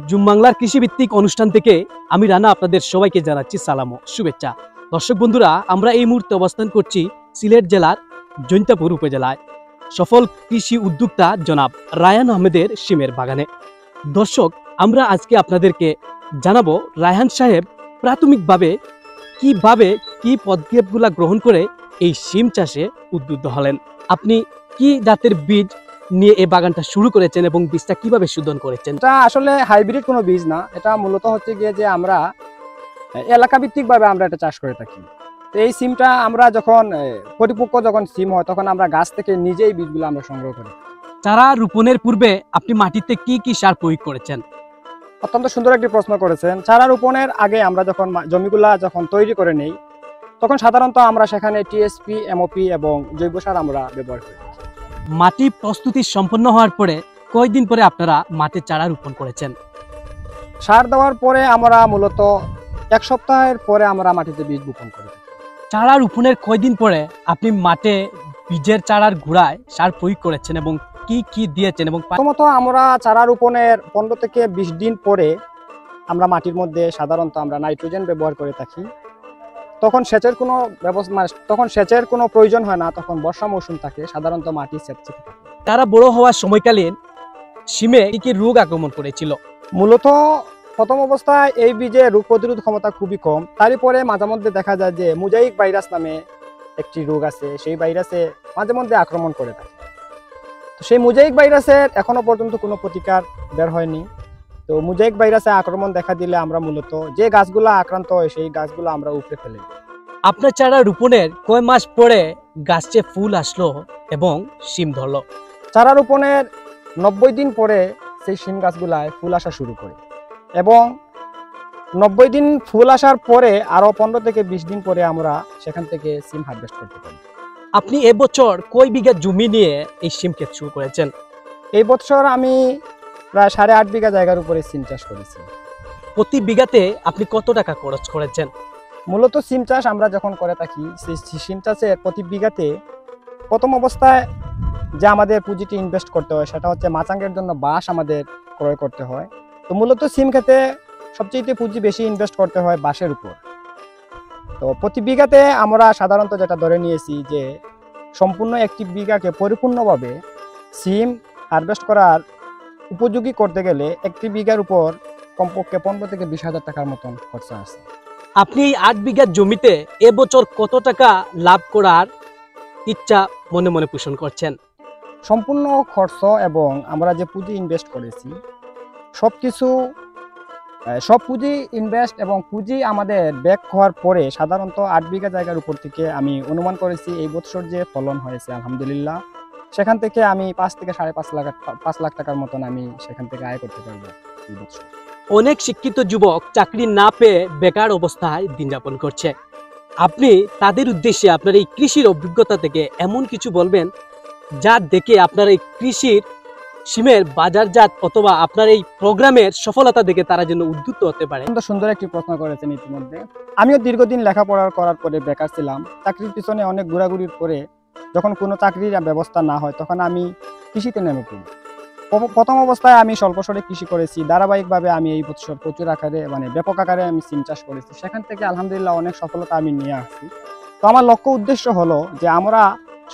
Zoom বাংলার কৃষিভিত্তিক অনুষ্ঠান থেকে আমি রানা আপনাদের সবাইকে জানাচ্ছি সালাম ও শুভেচ্ছা। দর্শক বন্ধুরা, আমরা এই মুহূর্তে অবস্থান করছি সিলেট জেলার জৈন্তাপুর উপজেলায় সফল কৃষি উদ্যোক্তা জনাব রায়হান আহমেদের শিমের বাগানে। দর্শক, আমরা আজকে আপনাদেরকে জানাবো রায়হান সাহেব প্রাথমিকভাবে কি পদক্ষেপগুলো গ্রহণ করে এই শিম চাষে উদ্বুদ্ধ হলেন। আপনি কি জাতের বীজ নিয়ে এই বাগানটা শুরু করেছেন এবং বীজটা কিভাবে শোধন করেছেন? এটা আসলে হাইব্রিড কোনো বীজ না, এটা মূলত হচ্ছে গিয়ে যে আমরা এলাকা ভিত্তিক ভাবে আমরা এটা চাষ করে থাকি। তো এই সিমটা আমরা যখন পরিপক্ক যখন সিম হয় তখন আমরা গাছ থেকে নিজেই বীজগুলো আমরা সংগ্রহ করি। চারা রোপণের পূর্বে আপনি মাটিতে কি কি সার প্রয়োগ করেছেন? অত্যন্ত সুন্দর একটি প্রশ্ন করেছেন। চারা রোপণের আগে আমরা যখন জমিগুলা যখন তৈরি করে নেই তখন সাধারণত আমরা সেখানে টিএসপি, এমওপি এবং জৈব সার আমরা ব্যবহার করি। মাটি প্রস্তুতি সম্পন্ন হওয়ার পরে কয়দিন পরে আপনারা মাটির চারা রোপণ করেছেন? সার দেওয়ার পরে আমরা মূলত 1 সপ্তাহের পরে আমরা মাটিতে বীজ বপন করি। চারা রোপণের কয়দিন পরে আপনি মাঠে বীজের চারার গোড়ায় সার প্রয়োগ করেছেন এবং কি কি দিয়েছেন? এবং প্রথমত আমরা চারা রোপণের 15 থেকে 20 দিন পরে আমরা মাটির মধ্যে সাধারণত আমরা নাইট্রোজেন ব্যবহার করে থাকি। তখন সেচের কোনো প্রয়োজন হয় না, তখন বর্ষা মৌসুম থাকে, সাধারণত মাটি সেচে থাকে। তারা বড় হওয়ার সময়কালীন শিমে কি রোগ আক্রমণ করেছিল? মূলত প্রথম অবস্থায় এই বীজে রোগ প্রতিরোধ ক্ষমতা খুবই কম। তারই পরে মাঝে মধ্যে দেখা যায় যে মোজাইক ভাইরাস নামে একটি রোগ আছে, সেই ভাইরাসে মাঝে মধ্যে আক্রমণ করে থাকে। তো সেই মোজাইক ভাইরাসের এখনো পর্যন্ত কোনো প্রতিকার বের হয়নি। তো মোজাইক ভাইরাসে আক্রমণ দেখা দিলে আমরা মূলত যে গাছগুলো আক্রান্ত হয় সেই গাছগুলো আমরা উপড়ে ফেলি। আপনার চারা রোপণের কয় মাস পরে গাছে ফুল আসলো এবং শিম ধরলো? চারা রোপণের 90 দিন পরে সেই শিম গাছগুলায় ফুল আসা শুরু করে এবং 90 দিন ফুল আসার পরে আরো 15 থেকে 20 দিন পরে আমরা সেখান থেকে সিম হারভেস্ট করতে পারি। আপনি এবছর কয় বিঘা জমি নিয়ে এই শিম ক্ষেত শুরু করেছেন? এই বছর আমি প্রায় 8.5 বিঘা জায়গার উপরে সিম চাষ করেছি। প্রতি বিঘাতে আপনি কত টাকা খরচ করেছেন? মূলত সিম চাষ আমরা যখন করে থাকি সেই সিম চাষের প্রতি বিঘাতে প্রথম অবস্থায় যে আমাদের পুঁজিটি ইনভেস্ট করতে হয় সেটা হচ্ছে মাচাঙ্গের জন্য বাঁশ আমাদের ক্রয় করতে হয়। তো মূলত সিম খেতে সবচেয়ে পুঁজি বেশি ইনভেস্ট করতে হয় বাঁশের উপর। তো প্রতি বিঘাতে আমরা সাধারণত যেটা ধরে নিয়েছি যে সম্পূর্ণ একটি বিঘাকে পরিপূর্ণভাবে সিম হারভেস্ট করার উপযোগী করতে গেলে একটি বিঘার উপর কমপক্ষে 15 থেকে 20 হাজার টাকার মতন খরচা আছে। আপনি এই 8 বিঘা জমিতে এবছর কত টাকা লাভ করার ইচ্ছা মনে মনে পোষণ করছেন? সম্পূর্ণ খরচ এবং আমরা যে পুঁজি ইনভেস্ট করেছি সব পুঁজি ইনভেস্ট এবং পুঁজি আমাদের ব্যাক হওয়ার পরে সাধারণত 8 বিঘা জায়গার উপর থেকে আমি অনুমান করেছি এই বছর যে ফলন হয়েছে আলহামদুলিল্লাহ সেখান থেকে আমি 5 থেকে 5.5 লাখ টাকার মতন আমি সেখান থেকে আয় করতে পারবো এই বছর। অনেক শিক্ষিত যুবক চাকরি না পেয়ে বেকার অবস্থায় দিন যাপন করছে। আপনি তাদের উদ্দেশ্যে আপনার এই কৃষির অভিজ্ঞতা থেকে এমন কিছু বলবেন যা দেখে আপনার এই কৃষির শিমের বাজারজাত অথবা আপনার এই প্রোগ্রামের সফলতা দেখে তারা যেন উদ্বুদ্ধ হতে পারে। সুন্দর একটি প্রশ্ন করেছেন। ইতিমধ্যে আমিও দীর্ঘদিন লেখাপড়া করার পরে বেকার ছিলাম। চাকরির পিছনে অনেক ঘোরাঘুরির পরে যখন কোনো চাকরির ব্যবস্থা না হয় তখন আমি কৃষিতে নেমে পড়ি। প্রথম অবস্থায় আমি স্বল্পস্বরে কৃষি করেছি, ধারাবাহিকভাবে আমি এই বছর প্রচুর আকারে ব্যাপক আকারে আমি সিম চাষ করেছি। সেখান থেকে আলহামদুলিল্লাহ অনেক সফলতা আমি নিয়ে আসছি। তো আমার লক্ষ্য উদ্দেশ্য হলো যে আমরা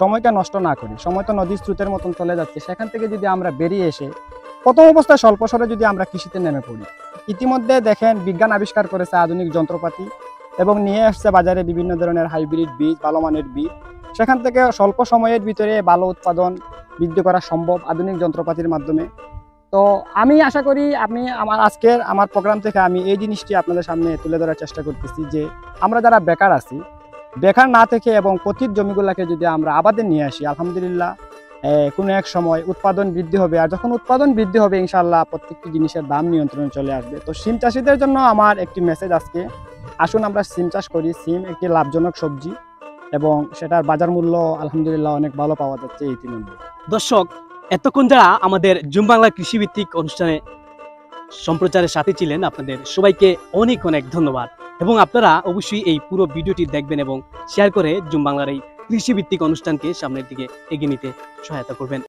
সময়টা নষ্ট না করি, সময় তো নদীর স্রোতের মতন চলে যাচ্ছে, সেখান থেকে যদি আমরা বেরিয়ে এসে প্রথম অবস্থায় স্বল্পস্বরে যদি আমরা কৃষিতে নেমে পড়ি। ইতিমধ্যে দেখেন বিজ্ঞান আবিষ্কার করেছে আধুনিক যন্ত্রপাতি এবং নিয়ে আসছে বাজারে বিভিন্ন ধরনের হাইব্রিড বীজ, ভালো মানের বীজ। সেখান থেকে স্বল্প সময়ের ভিতরে ভালো উৎপাদন বৃদ্ধি করা সম্ভব আধুনিক যন্ত্রপাতির মাধ্যমে। তো আমি আশা করি আমার প্রোগ্রাম থেকে আমি এই জিনিসটি আপনাদের সামনে তুলে ধরার চেষ্টা করতেছি যে আমরা যারা বেকার আছি, বেকার না থেকে এবং পতিত জমিগুলোকে যদি আমরা আবাদে নিয়ে আসি আলহামদুলিল্লাহ কোনো এক সময় উৎপাদন বৃদ্ধি হবে। আর যখন উৎপাদন বৃদ্ধি হবে ইনশাআল্লাহ প্রত্যেকটি জিনিসের দাম নিয়ন্ত্রণে চলে আসবে। তো সিম চাষিদের জন্য আমার একটি মেসেজ আজকে, আসুন আমরা সিম চাষ করি। সিম একটি লাভজনক সবজি এবং সেটার বাজার মূল্য আলহামদুলিল্লাহ অনেক ভালো পাওয়া যাচ্ছে ইতিমধ্যে। দর্শক, এতক্ষণ যারা আমাদের জুম বাংলা কৃষিভিত্তিক অনুষ্ঠানে সম্প্রচারের সাথে ছিলেন আপনাদের সবাইকে অনেক অনেক ধন্যবাদ এবং আপনারা অবশ্যই এই পুরো ভিডিওটি দেখবেন এবং শেয়ার করে জুম বাংলার এই কৃষিভিত্তিক অনুষ্ঠানকে সামনের দিকে এগিয়ে নিতে সহায়তা করবেন।